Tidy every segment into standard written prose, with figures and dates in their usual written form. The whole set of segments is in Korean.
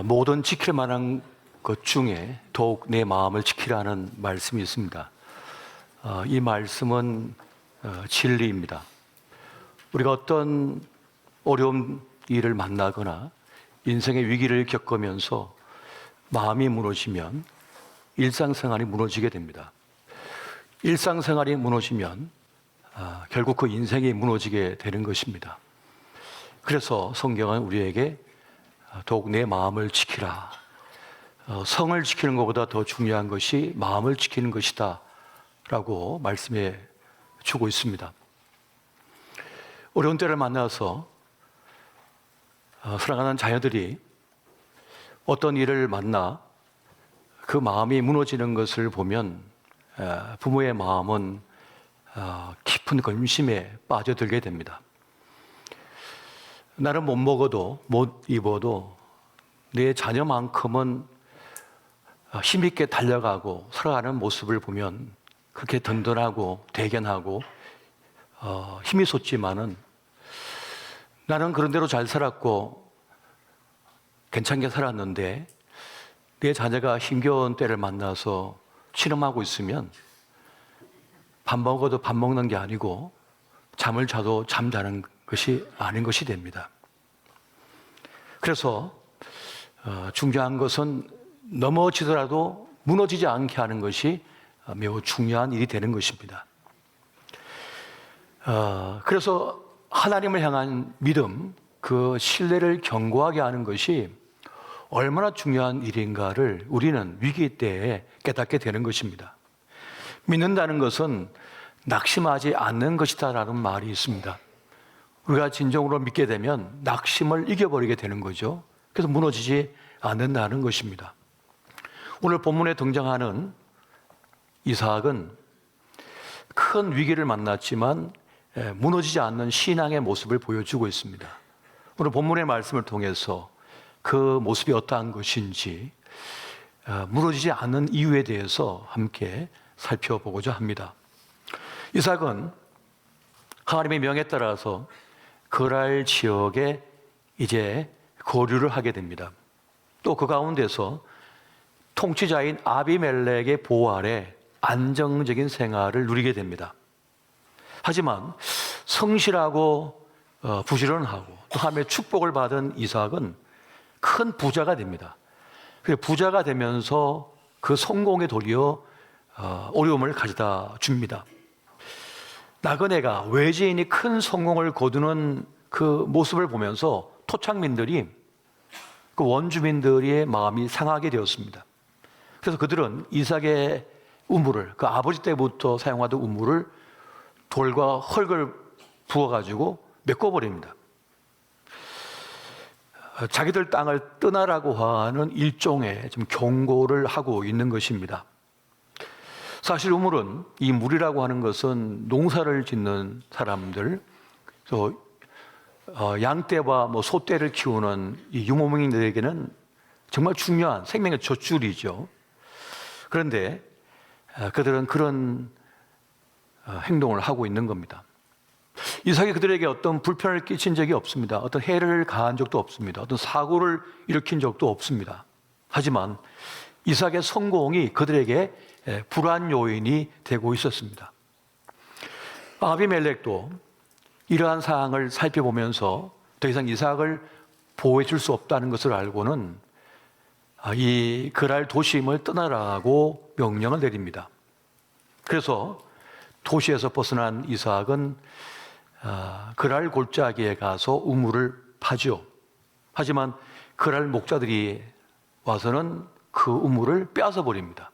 모든 지킬 만한 것 중에 더욱 내 마음을 지키라는 말씀이 있습니다. 이 말씀은 진리입니다. 우리가 어떤 어려운 일을 만나거나 인생의 위기를 겪으면서 마음이 무너지면 일상생활이 무너지게 됩니다. 일상생활이 무너지면 결국 그 인생이 무너지게 되는 것입니다. 그래서 성경은 우리에게 더욱 내 마음을 지키라. 성을 지키는 것보다 더 중요한 것이 마음을 지키는 것이다 라고 말씀해 주고 있습니다. 어려운 때를 만나서 사랑하는 자녀들이 어떤 일을 만나 그 마음이 무너지는 것을 보면 부모의 마음은 깊은 근심에 빠져들게 됩니다. 나는 못 먹어도 못 입어도 내 자녀만큼은 힘있게 달려가고 살아가는 모습을 보면 그렇게 든든하고 대견하고 힘이 솟지만은 나는 그런 대로 잘 살았고 괜찮게 살았는데 내 자녀가 힘겨운 때를 만나서 신음하고 있으면 밥 먹어도 밥 먹는 게 아니고 잠을 자도 잠자는 것이 아닌 것이 됩니다. 그래서 중요한 것은 넘어지더라도 무너지지 않게 하는 것이 매우 중요한 일이 되는 것입니다. 그래서 하나님을 향한 믿음, 그 신뢰를 견고하게 하는 것이 얼마나 중요한 일인가를 우리는 위기 때에 깨닫게 되는 것입니다. 믿는다는 것은 낙심하지 않는 것이다라는 말이 있습니다. 우리가 진정으로 믿게 되면 낙심을 이겨버리게 되는 거죠. 그래서 무너지지 않는다는 것입니다. 오늘 본문에 등장하는 이삭은 큰 위기를 만났지만 무너지지 않는 신앙의 모습을 보여주고 있습니다. 오늘 본문의 말씀을 통해서 그 모습이 어떠한 것인지 무너지지 않는 이유에 대해서 함께 살펴보고자 합니다. 이삭은 하나님의 명에 따라서 그랄 지역에 이제 거류를 하게 됩니다. 또 그 가운데서 통치자인 아비멜렉의 보호 아래 안정적인 생활을 누리게 됩니다. 하지만 성실하고 부지런하고 또 하나님의 축복을 받은 이삭은 큰 부자가 됩니다. 부자가 되면서 그 성공에 도리어 어려움을 가져다 줍니다. 나그네가 외지인이 큰 성공을 거두는 그 모습을 보면서 토착민들이 그 원주민들의 마음이 상하게 되었습니다. 그래서 그들은 이삭의 우물을, 그 아버지 때부터 사용하던 우물을 돌과 흙을 부어가지고 메꿔버립니다. 자기들 땅을 떠나라고 하는 일종의 좀 경고를 하고 있는 것입니다. 사실 우물은, 이 물이라고 하는 것은 농사를 짓는 사람들, 또 양떼와 소떼를 키우는 이 유목민들에게는 정말 중요한 생명의 젖줄이죠. 그런데 그들은 그런 행동을 하고 있는 겁니다. 이삭이 그들에게 어떤 불편을 끼친 적이 없습니다. 어떤 해를 가한 적도 없습니다. 어떤 사고를 일으킨 적도 없습니다. 하지만 이삭의 성공이 그들에게 불안 요인이 되고 있었습니다. 아비멜렉도 이러한 상황을 살펴보면서 더 이상 이삭을 보호해 줄 수 없다는 것을 알고는 이 그랄 도심을 떠나라고 명령을 내립니다. 그래서 도시에서 벗어난 이삭은 그랄 골짜기에 가서 우물을 파죠. 하지만 그랄 목자들이 와서는 그 우물을 빼앗아 버립니다.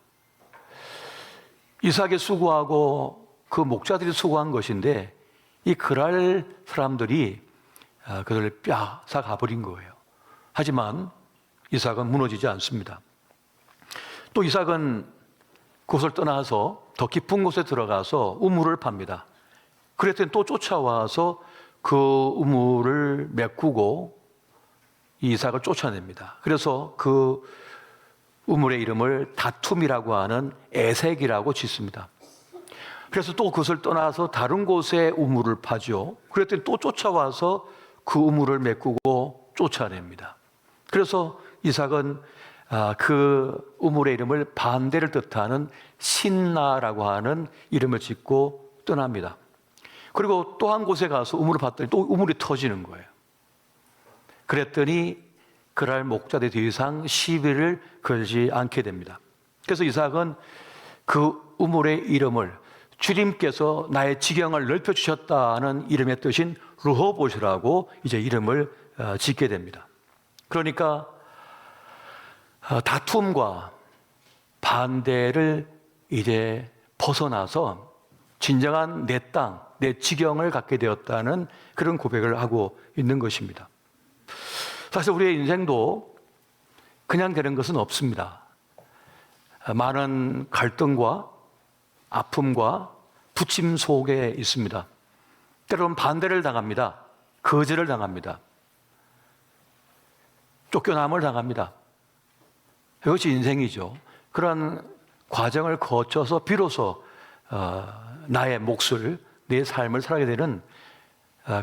이삭이 수고하고 그 목자들이 수고한 것인데 이 그랄 사람들이 그들을 빼앗아 버린 거예요. 하지만 이삭은 무너지지 않습니다. 또 이삭은 그곳을 떠나서 더 깊은 곳에 들어가서 우물을 팝니다. 그랬더니 또 쫓아와서 그 우물을 메꾸고 이삭을 쫓아냅니다. 그래서 그 우물의 이름을 다툼이라고 하는 에색이라고 짓습니다. 그래서 또 그것을 떠나서 다른 곳에 우물을 파죠. 그랬더니 또 쫓아와서 그 우물을 메꾸고 쫓아냅니다. 그래서 이삭은 그 우물의 이름을 반대를 뜻하는 신나라고 하는 이름을 짓고 떠납니다. 그리고 또 한 곳에 가서 우물을 봤더니 또 우물이 터지는 거예요. 그랬더니 그날 목자들이 더 이상 시비를 걸지 않게 됩니다. 그래서 이삭은 그 우물의 이름을 주님께서 나의 지경을 넓혀주셨다는 이름의 뜻인 르호봇이라고 이제 이름을 짓게 됩니다. 그러니까 다툼과 반대를 이제 벗어나서 진정한 내 땅, 내 지경을 갖게 되었다는 그런 고백을 하고 있는 것입니다. 사실 우리의 인생도 그냥 되는 것은 없습니다. 많은 갈등과 아픔과 부침 속에 있습니다. 때로는 반대를 당합니다. 거절을 당합니다. 쫓겨남을 당합니다. 이것이 인생이죠. 그런 과정을 거쳐서 비로소 나의 몫을, 내 삶을 살아게 되는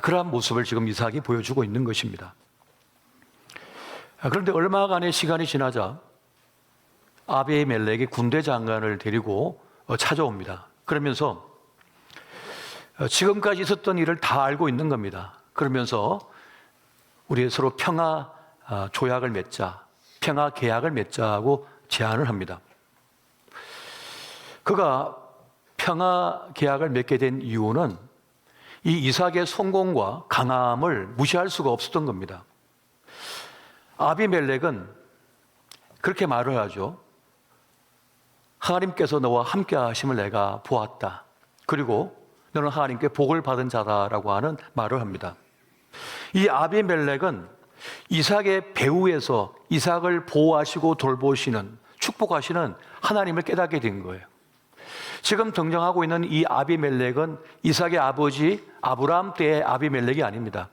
그러한 모습을 지금 이삭이 보여주고 있는 것입니다. 그런데 얼마간의 시간이 지나자 아비멜렉이 군대 장관을 데리고 찾아옵니다. 그러면서 지금까지 있었던 일을 다 알고 있는 겁니다. 그러면서 우리 서로 평화 조약을 맺자, 평화 계약을 맺자고 제안을 합니다. 그가 평화 계약을 맺게 된 이유는 이 이삭의 성공과 강함을 무시할 수가 없었던 겁니다. 아비멜렉은 그렇게 말을 하죠. 하나님께서 너와 함께 하심을 내가 보았다. 그리고 너는 하나님께 복을 받은 자다라고 하는 말을 합니다. 이 아비멜렉은 이삭의 배후에서 이삭을 보호하시고 돌보시는, 축복하시는 하나님을 깨닫게 된 거예요. 지금 등장하고 있는 이 아비멜렉은 이삭의 아버지 아브라함 때의 아비멜렉이 아닙니다.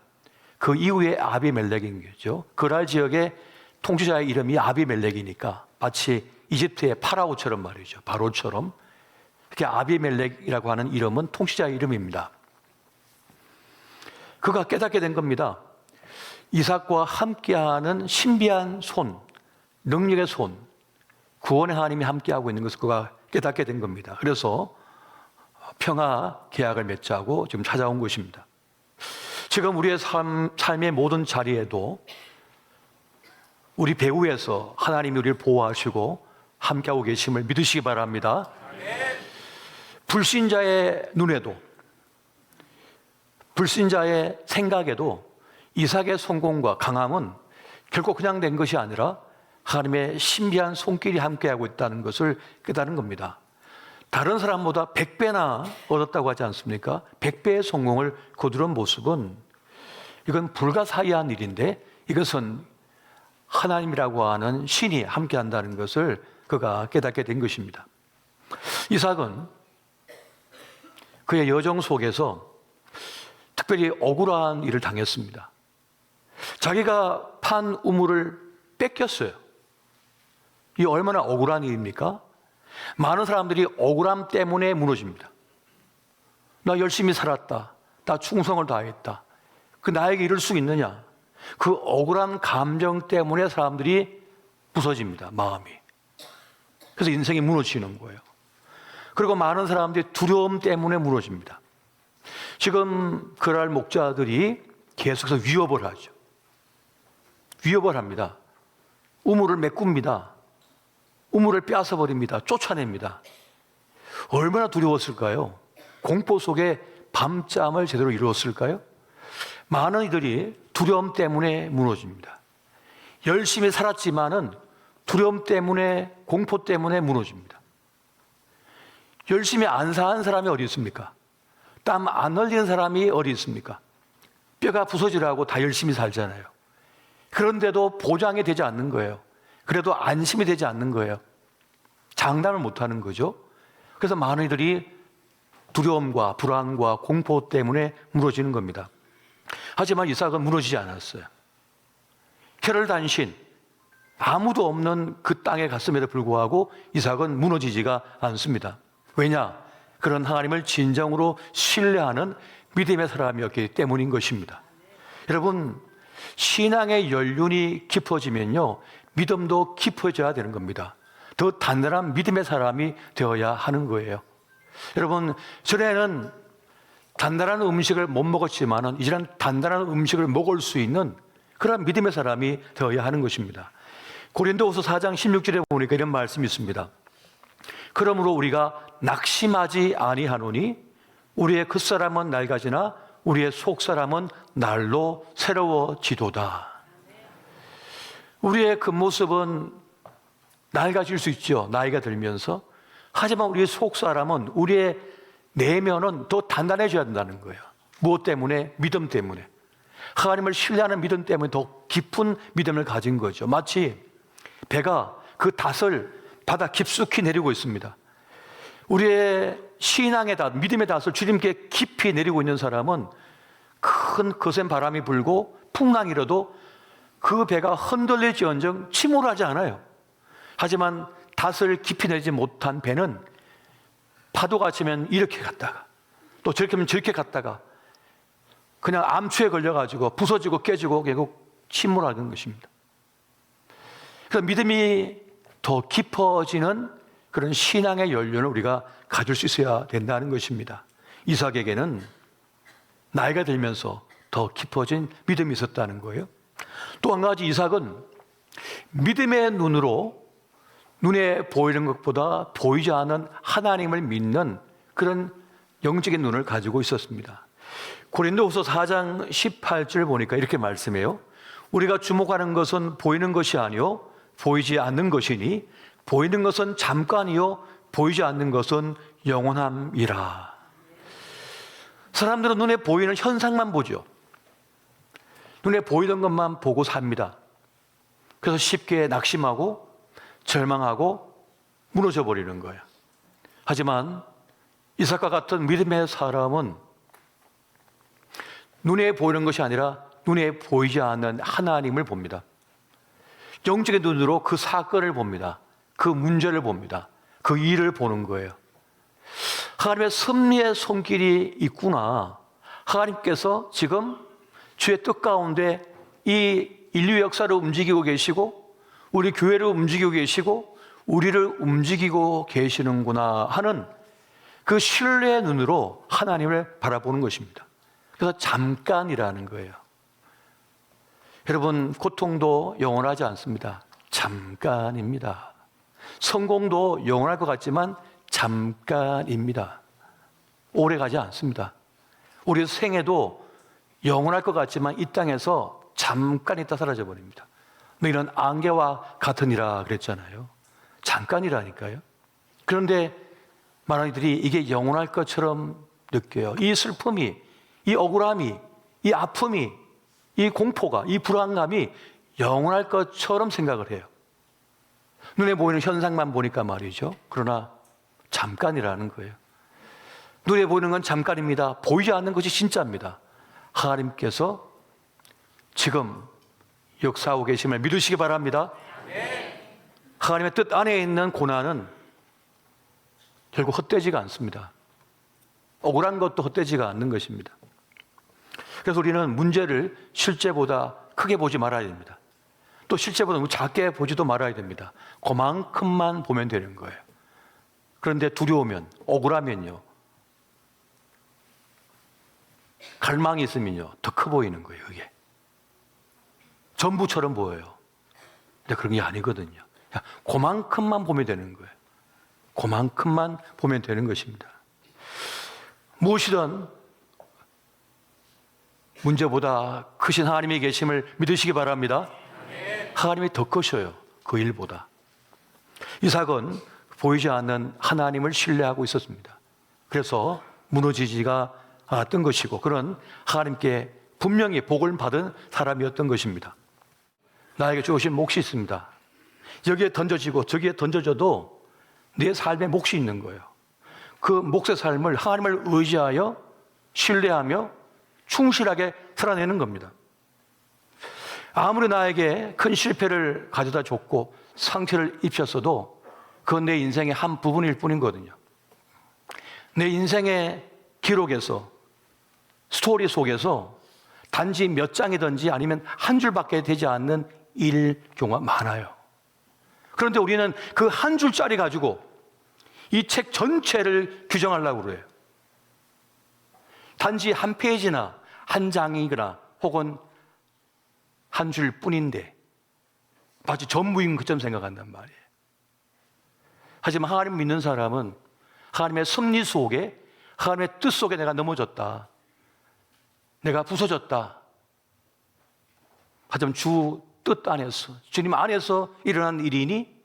그 이후의 아비멜렉인 거죠. 그랄 지역의 통치자의 이름이 아비멜렉이니까 마치 이집트의 파라오처럼 말이죠. 바로처럼. 이렇게 아비멜렉이라고 하는 이름은 통치자의 이름입니다. 그가 깨닫게 된 겁니다. 이삭과 함께하는 신비한 손, 능력의 손, 구원의 하나님이 함께하고 있는 것을 그가 깨닫게 된 겁니다. 그래서 평화 계약을 맺자고 지금 찾아온 것입니다. 지금 우리의 삶의 모든 자리에도 우리 배후에서 하나님이 우리를 보호하시고 함께하고 계심을 믿으시기 바랍니다. 불신자의 눈에도, 불신자의 생각에도 이삭의 성공과 강함은 결코 그냥 된 것이 아니라 하나님의 신비한 손길이 함께하고 있다는 것을 깨달은 겁니다. 다른 사람보다 100배나 얻었다고 하지 않습니까? 100배의 성공을 거두는 모습은 이건 불가사의한 일인데 이것은 하나님이라고 하는 신이 함께한다는 것을 그가 깨닫게 된 것입니다. 이삭은 그의 여정 속에서 특별히 억울한 일을 당했습니다. 자기가 판 우물을 뺏겼어요. 이 얼마나 억울한 일입니까? 많은 사람들이 억울함 때문에 무너집니다. 나 열심히 살았다. 나 충성을 다했다. 그 나에게 이럴 수 있느냐? 그 억울한 감정 때문에 사람들이 부서집니다. 마음이. 그래서 인생이 무너지는 거예요. 그리고 많은 사람들이 두려움 때문에 무너집니다. 지금 그랄 목자들이 계속해서 위협을 하죠. 위협을 합니다. 우물을 메꿉니다. 우물을 빼앗아버립니다. 쫓아냅니다. 얼마나 두려웠을까요? 공포 속에 밤잠을 제대로 이루었을까요? 많은 이들이 두려움 때문에 무너집니다. 열심히 살았지만은 두려움 때문에, 공포 때문에 무너집니다. 열심히 안 산 사람이 어디 있습니까? 땀 안 흘리는 사람이 어디 있습니까? 뼈가 부서지라고 다 열심히 살잖아요. 그런데도 보장이 되지 않는 거예요. 그래도 안심이 되지 않는 거예요. 장담을 못 하는 거죠. 그래서 많은 이들이 두려움과 불안과 공포 때문에 무너지는 겁니다. 하지만 이삭은 무너지지 않았어요. 혈혈단신, 아무도 없는 그 땅에 갔음에도 불구하고 이삭은 무너지지가 않습니다. 왜냐? 그런 하나님을 진정으로 신뢰하는 믿음의 사람이었기 때문인 것입니다. 여러분, 신앙의 연륜이 깊어지면요, 믿음도 깊어져야 되는 겁니다. 더 단단한 믿음의 사람이 되어야 하는 거예요. 여러분, 전에는 단단한 음식을 못 먹었지만은 이제는 단단한 음식을 먹을 수 있는 그런 믿음의 사람이 되어야 하는 것입니다. 고린도후서 4장 16절에 보니까 이런 말씀이 있습니다. 그러므로 우리가 낙심하지 아니하노니 우리의 겉사람은 낡아지나 우리의 속사람은 날로 새로워지도다. 우리의 겉모습은 낡아질 수 있죠. 나이가 들면서. 하지만 우리의 속사람은, 우리의 내면은 더 단단해져야 된다는 거예요. 무엇 때문에? 믿음 때문에. 하나님을 신뢰하는 믿음 때문에 더 깊은 믿음을 가진 거죠. 마치 배가 그 닷을 바다 깊숙이 내리고 있습니다. 우리의 신앙의 닷, 믿음의 닷을 주님께 깊이 내리고 있는 사람은 큰 거센 바람이 불고 풍랑이 일어도 그 배가 흔들릴지언정 침몰하지 않아요. 하지만 닷을 깊이 내리지 못한 배는 파도가 치면 이렇게 갔다가 또 저렇게 하면 저렇게 갔다가 그냥 암초에 걸려가지고 부서지고 깨지고 결국 침몰하는 것입니다. 그래서 믿음이 더 깊어지는 그런 신앙의 연륜을 우리가 가질 수 있어야 된다는 것입니다. 이삭에게는 나이가 들면서 더 깊어진 믿음이 있었다는 거예요. 또 한 가지, 이삭은 믿음의 눈으로 눈에 보이는 것보다 보이지 않는 하나님을 믿는 그런 영적인 눈을 가지고 있었습니다. 고린도후서 4장 18절 보니까 이렇게 말씀해요. 우리가 주목하는 것은 보이는 것이 아니요 보이지 않는 것이니 보이는 것은 잠깐이요 보이지 않는 것은 영원함이라. 사람들은 눈에 보이는 현상만 보죠. 눈에 보이는 것만 보고 삽니다. 그래서 쉽게 낙심하고 절망하고 무너져 버리는 거예요. 하지만 이삭과 같은 믿음의 사람은 눈에 보이는 것이 아니라 눈에 보이지 않는 하나님을 봅니다. 영적인 눈으로 그 사건을 봅니다. 그 문제를 봅니다. 그 일을 보는 거예요. 하나님의 섭리의 손길이 있구나. 하나님께서 지금 주의 뜻 가운데 이 인류 역사를 움직이고 계시고 우리 교회를 움직이고 계시고 우리를 움직이고 계시는구나 하는 그 신뢰의 눈으로 하나님을 바라보는 것입니다. 그래서 잠깐이라는 거예요. 여러분, 고통도 영원하지 않습니다. 잠깐입니다. 성공도 영원할 것 같지만 잠깐입니다. 오래 가지 않습니다. 우리 생애도 영원할 것 같지만 이 땅에서 잠깐 있다 사라져 버립니다. 너희는 안개와 같으니라 그랬잖아요. 잠깐이라니까요. 그런데 많은 이들이 이게 영원할 것처럼 느껴요. 이 슬픔이, 이 억울함이, 이 아픔이, 이 공포가, 이 불안감이 영원할 것처럼 생각을 해요. 눈에 보이는 현상만 보니까 말이죠. 그러나 잠깐이라는 거예요. 눈에 보이는 건 잠깐입니다. 보이지 않는 것이 진짜입니다. 하나님께서 지금 역사하고 계심을 믿으시기 바랍니다. 하나님의 뜻 안에 있는 고난은 결국 헛되지가 않습니다. 억울한 것도 헛되지가 않는 것입니다. 그래서 우리는 문제를 실제보다 크게 보지 말아야 됩니다. 또 실제보다 너무 작게 보지도 말아야 됩니다. 그만큼만 보면 되는 거예요. 그런데 두려우면, 억울하면요, 갈망이 있으면요, 더 커 보이는 거예요, 이게. 전부처럼 보여요. 근데 그런 게 아니거든요. 그만큼만 보면 되는 거예요. 그만큼만 보면 되는 것입니다. 무엇이든 문제보다 크신 하나님의 계심을 믿으시기 바랍니다. 하나님이 더 크셔요, 그 일보다. 이삭은 보이지 않는 하나님을 신뢰하고 있었습니다. 그래서 무너지지가 않았던 것이고 그런 하나님께 분명히 복을 받은 사람이었던 것입니다. 나에게 주신 몫이 있습니다. 여기에 던져지고 저기에 던져져도 내 삶에 몫이 있는 거예요. 그 몫의 삶을 하나님을 의지하여 신뢰하며 충실하게 살아내는 겁니다. 아무리 나에게 큰 실패를 가져다 줬고 상처를 입혔어도 그건 내 인생의 한 부분일 뿐이거든요. 내 인생의 기록에서, 스토리 속에서 단지 몇 장이든지 아니면 한 줄밖에 되지 않는 일 경우가 많아요. 그런데 우리는 그 한 줄짜리 가지고 이 책 전체를 규정하려고 그래요. 단지 한 페이지나 한 장이거나 혹은 한 줄 뿐인데 마치 전부인 것처럼 생각한단 말이에요. 하지만 하나님 믿는 사람은 하나님의 섭리 속에, 하나님의 뜻 속에 내가 넘어졌다, 내가 부서졌다, 하지만 주 뜻 안에서, 주님 안에서 일어난 일이니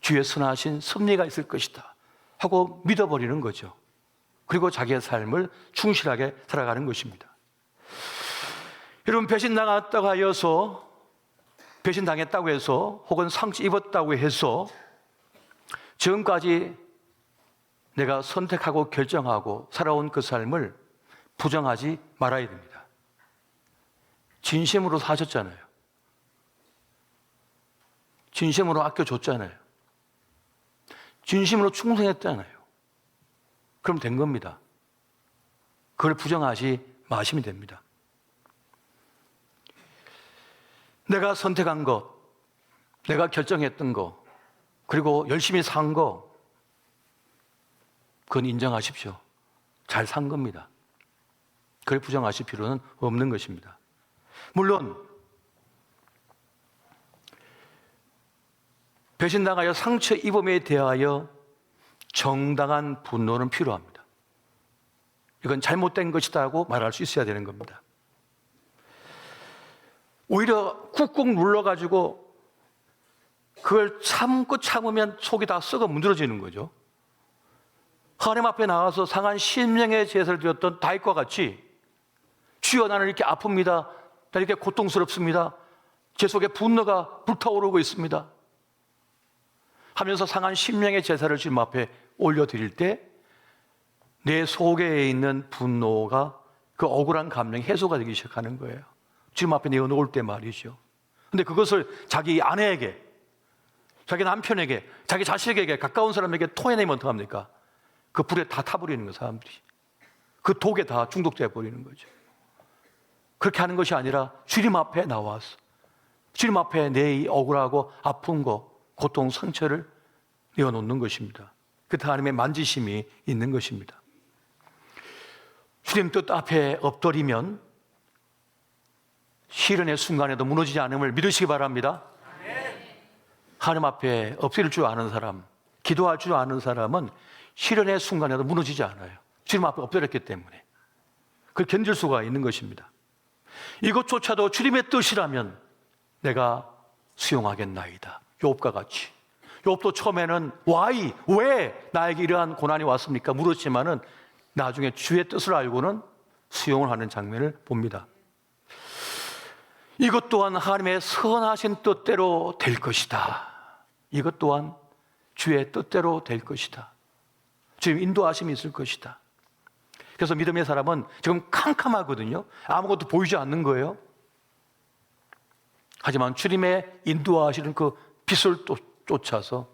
주의 선하신 섭리가 있을 것이다 하고 믿어버리는 거죠. 그리고 자기의 삶을 충실하게 살아가는 것입니다. 여러분, 배신당했다고 하여서, 배신당했다고 해서, 혹은 상처 입었다고 해서 지금까지 내가 선택하고 결정하고 살아온 그 삶을 부정하지 말아야 됩니다. 진심으로 사셨잖아요. 진심으로 아껴줬잖아요. 진심으로 충성했잖아요. 그럼 된 겁니다. 그걸 부정하지 마시면 됩니다. 내가 선택한 것, 내가 결정했던 것, 그리고 열심히 산 것, 그건 인정하십시오. 잘 산 겁니다. 그걸 부정하실 필요는 없는 것입니다. 물론 배신당하여 상처 입음에 대하여 정당한 분노는 필요합니다. 이건 잘못된 것이다고 말할 수 있어야 되는 겁니다. 오히려 꾹꾹 눌러가지고 그걸 참고 참으면 속이 다 썩어 문드러지는 거죠. 하나님 앞에 나와서 상한 심령의 제사를 드렸던 다윗과 같이, 주여 나는 이렇게 아픕니다, 나는 이렇게 고통스럽습니다, 제 속에 분노가 불타오르고 있습니다 하면서 상한 심령의 제사를 주님 앞에 올려드릴 때 내 속에 있는 분노가, 그 억울한 감정이 해소가 되기 시작하는 거예요. 주님 앞에 내어놓을 때 말이죠. 근데 그것을 자기 아내에게, 자기 남편에게, 자기 자식에게, 가까운 사람에게 토해내면 어떡합니까? 그 불에 다 타버리는 거예요, 사람들이. 그 독에 다 중독돼 버리는 거죠. 그렇게 하는 것이 아니라 주님 앞에 나와서, 주님 앞에 내 이 억울하고 아픈 거, 고통, 상처를 내어놓는 것입니다. 그때 하나님의 만지심이 있는 것입니다. 주님 뜻 앞에 엎드리면 시련의 순간에도 무너지지 않음을 믿으시기 바랍니다. 하나님 앞에 엎드릴 줄 아는 사람, 기도할 줄 아는 사람은 시련의 순간에도 무너지지 않아요. 주님 앞에 엎드렸기 때문에. 그걸 견딜 수가 있는 것입니다. 이것조차도 주님의 뜻이라면 내가 수용하겠나이다. 욥과 같이. 욥도 처음에는 why, 왜 나에게 이러한 고난이 왔습니까? 물었지만은 나중에 주의 뜻을 알고는 수용을 하는 장면을 봅니다. 이것 또한 하나님의 선하신 뜻대로 될 것이다. 이것 또한 주의 뜻대로 될 것이다. 주님 인도하심이 있을 것이다. 그래서 믿음의 사람은 지금 캄캄하거든요. 아무것도 보이지 않는 거예요. 하지만 주님의 인도하시는 그 빛을 또 쫓아서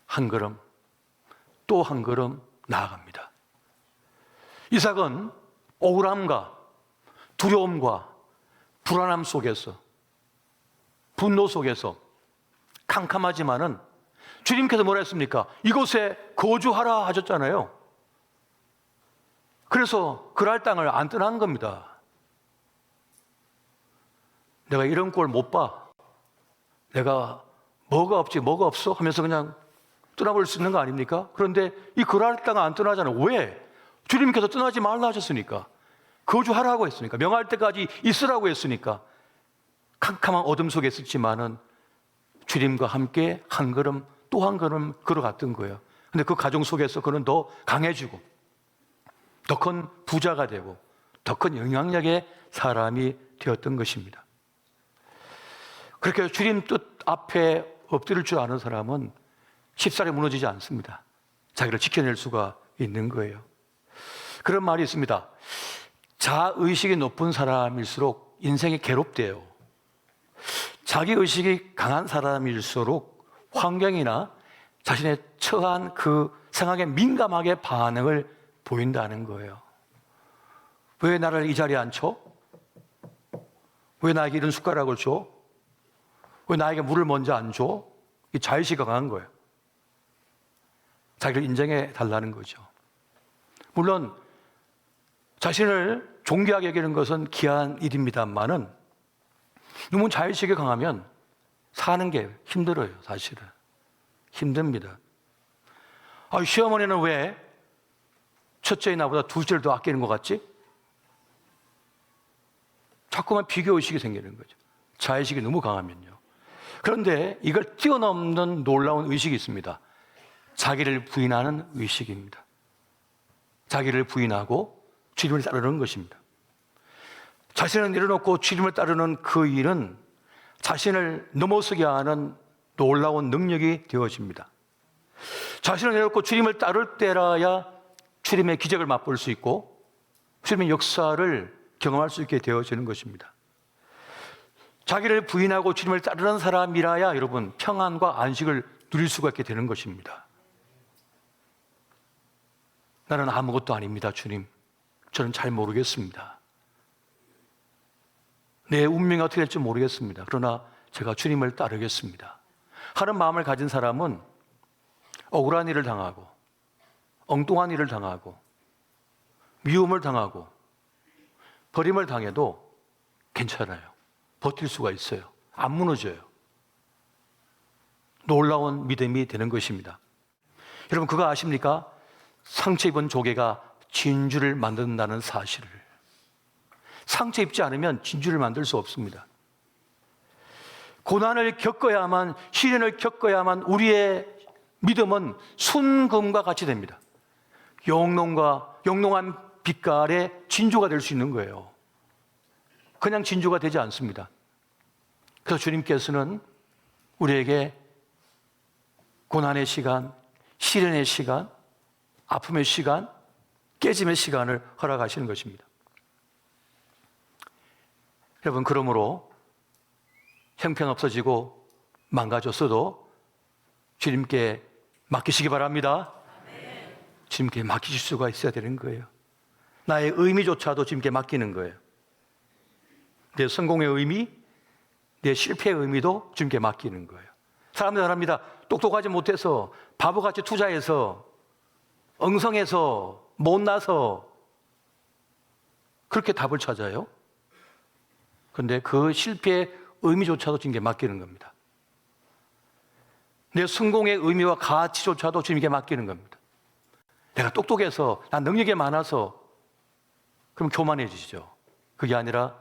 한 걸음 또 한 걸음 나아갑니다. 이삭은 억울함과 두려움과 불안함 속에서, 분노 속에서 캄캄하지만은 주님께서 뭐라 했습니까? 이곳에 거주하라 하셨잖아요. 그래서 그랄 땅을 안 떠난 겁니다. 내가 이런 꼴 못 봐, 내가 뭐가 없지 뭐가 없어 하면서 그냥 떠나버릴 수 있는 거 아닙니까? 그런데 이 그랄 땅을 안 떠나잖아요. 왜? 주님께서 떠나지 말라 하셨으니까, 거주하라고 했으니까, 명할 때까지 있으라고 했으니까. 캄캄한 어둠 속에 있었지만은 주님과 함께 한 걸음 또 한 걸음 걸어갔던 거예요. 근데 그 가정 속에서 그는 더 강해지고 더 큰 부자가 되고 더 큰 영향력의 사람이 되었던 것입니다. 그렇게 주님 뜻 앞에 엎드릴 줄 아는 사람은 쉽사리 무너지지 않습니다. 자기를 지켜낼 수가 있는 거예요. 그런 말이 있습니다. 자의식이 높은 사람일수록 인생이 괴롭대요. 자기의식이 강한 사람일수록 환경이나 자신의 처한 그 상황에 민감하게 반응을 보인다는 거예요. 왜 나를 이 자리에 앉혀? 왜 나에게 이런 숟가락을 줘? 왜 나에게 물을 먼저 안 줘? 이 자의식이 강한 거예요. 자기를 인정해 달라는 거죠. 물론 자신을 존귀하게 여기는 것은 귀한 일입니다만은 너무 자의식이 강하면 사는 게 힘들어요. 사실은 힘듭니다. 시어머니는 왜 첫째의 나보다 둘째를 더 아끼는 것 같지? 자꾸만 비교의식이 생기는 거죠. 자의식이 너무 강하면요. 그런데 이걸 뛰어넘는 놀라운 의식이 있습니다. 자기를 부인하는 의식입니다. 자기를 부인하고 주님을 따르는 것입니다. 자신을 내려놓고 주님을 따르는 그 일은 자신을 넘어서게 하는 놀라운 능력이 되어집니다. 자신을 내려놓고 주님을 따를 때라야 주님의 기적을 맛볼 수 있고 주님의 역사를 경험할 수 있게 되어지는 것입니다. 자기를 부인하고 주님을 따르는 사람이라야 여러분 평안과 안식을 누릴 수가 있게 되는 것입니다. 나는 아무것도 아닙니다, 주님. 저는 잘 모르겠습니다. 내 운명이 어떻게 될지 모르겠습니다. 그러나 제가 주님을 따르겠습니다 하는 마음을 가진 사람은 억울한 일을 당하고 엉뚱한 일을 당하고 미움을 당하고 버림을 당해도 괜찮아요. 버틸 수가 있어요. 안 무너져요. 놀라운 믿음이 되는 것입니다. 여러분 그거 아십니까? 상처 입은 조개가 진주를 만든다는 사실을. 상처 입지 않으면 진주를 만들 수 없습니다. 고난을 겪어야만, 시련을 겪어야만 우리의 믿음은 순금과 같이 됩니다. 영롱한 빛깔의 진주가 될 수 있는 거예요. 그냥 진주가 되지 않습니다. 그래서 주님께서는 우리에게 고난의 시간, 시련의 시간, 아픔의 시간, 깨짐의 시간을 허락하시는 것입니다. 여러분 그러므로 형편없어지고 망가졌어도 주님께 맡기시기 바랍니다. 주님께 맡기실 수가 있어야 되는 거예요. 나의 의미조차도 주님께 맡기는 거예요. 내 성공의 의미, 내 실패의 의미도 주님께 맡기는 거예요. 사람들 합니다. 똑똑하지 못해서 바보같이 투자해서 엉성해서 못나서 그렇게 답을 찾아요. 그런데 그 실패의 의미조차도 주님께 맡기는 겁니다. 내 성공의 의미와 가치조차도 주님께 맡기는 겁니다. 내가 똑똑해서 난 능력이 많아서 그럼 교만해지죠. 그게 아니라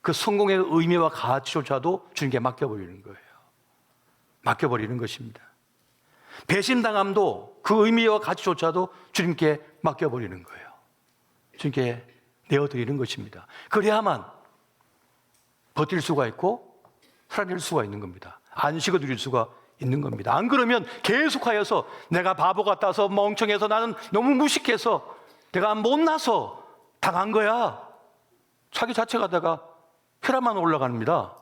그 성공의 의미와 가치조차도 주님께 맡겨버리는 거예요. 맡겨버리는 것입니다. 배신당함도 그 의미와 가치조차도 주님께 맡겨버리는 거예요. 주님께 내어드리는 것입니다. 그래야만 버틸 수가 있고 살아낼 수가 있는 겁니다. 안식을 누릴 수가 있는 겁니다. 안 그러면 계속하여서 내가 바보 같아서 멍청해서 나는 너무 무식해서 내가 못나서 당한 거야. 자기 자체가 다가 혈압만 올라갑니다.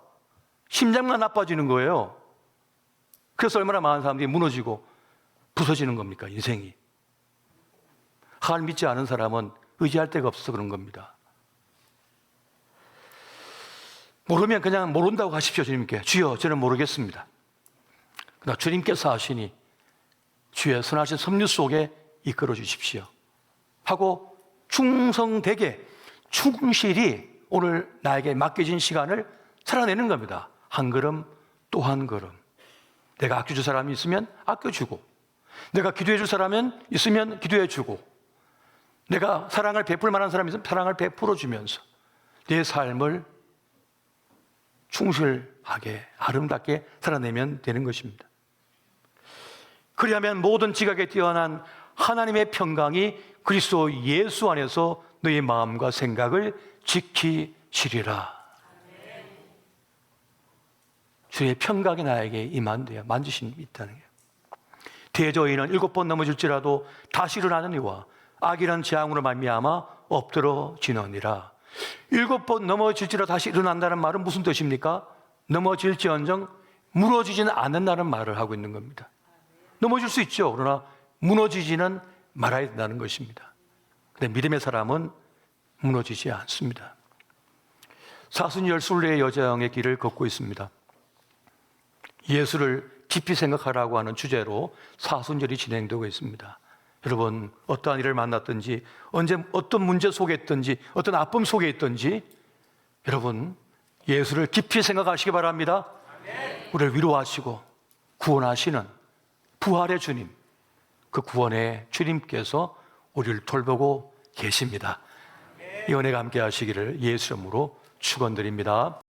심장만 나빠지는 거예요. 그래서 얼마나 많은 사람들이 무너지고 부서지는 겁니까? 인생이. 하나님 믿지 않은 사람은 의지할 데가 없어서 그런 겁니다. 모르면 그냥 모른다고 하십시오. 주님께. 주여 저는 모르겠습니다. 그러나 주님께서 하시니 주의 선하신 섭리 속에 이끌어 주십시오 하고 충성되게 충실히 오늘 나에게 맡겨진 시간을 살아내는 겁니다. 한 걸음 또 한 걸음. 내가 아껴줄 사람이 있으면 아껴주고, 내가 기도해줄 사람이 있으면 기도해주고, 내가 사랑을 베풀 만한 사람이 있으면 사랑을 베풀어주면서 내 삶을 충실하게 아름답게 살아내면 되는 것입니다. 그리하면 모든 지각에 뛰어난 하나님의 평강이 그리스도 예수 안에서 너의 마음과 생각을 지키시리라. 주의 평강이 나에게 임한대요. 만지심이 있다는 거예요. 대저인은 7번 넘어질지라도 다시 일어나는 이와 악이란 재앙으로 말미암아 엎드러지느니라. 7번 넘어질지라도 다시 일어난다는 말은 무슨 뜻입니까? 넘어질지언정 무너지지는 않는다는 말을 하고 있는 겁니다. 넘어질 수 있죠. 그러나 무너지지는 말아야 된다는 것입니다. 근데 믿음의 사람은 무너지지 않습니다. 사순절 순례의 여정의 길을 걷고 있습니다. 예수를 깊이 생각하라고 하는 주제로 사순절이 진행되고 있습니다. 여러분, 어떠한 일을 만났든지, 언제 어떤 문제 속에 있든지, 어떤 아픔 속에 있든지, 여러분, 예수를 깊이 생각하시기 바랍니다. 우리를 위로하시고 구원하시는 부활의 주님, 그 구원의 주님께서 우리를 돌보고 계십니다. 이 은혜가 함께 하시기를 예수 이름으로 축원드립니다.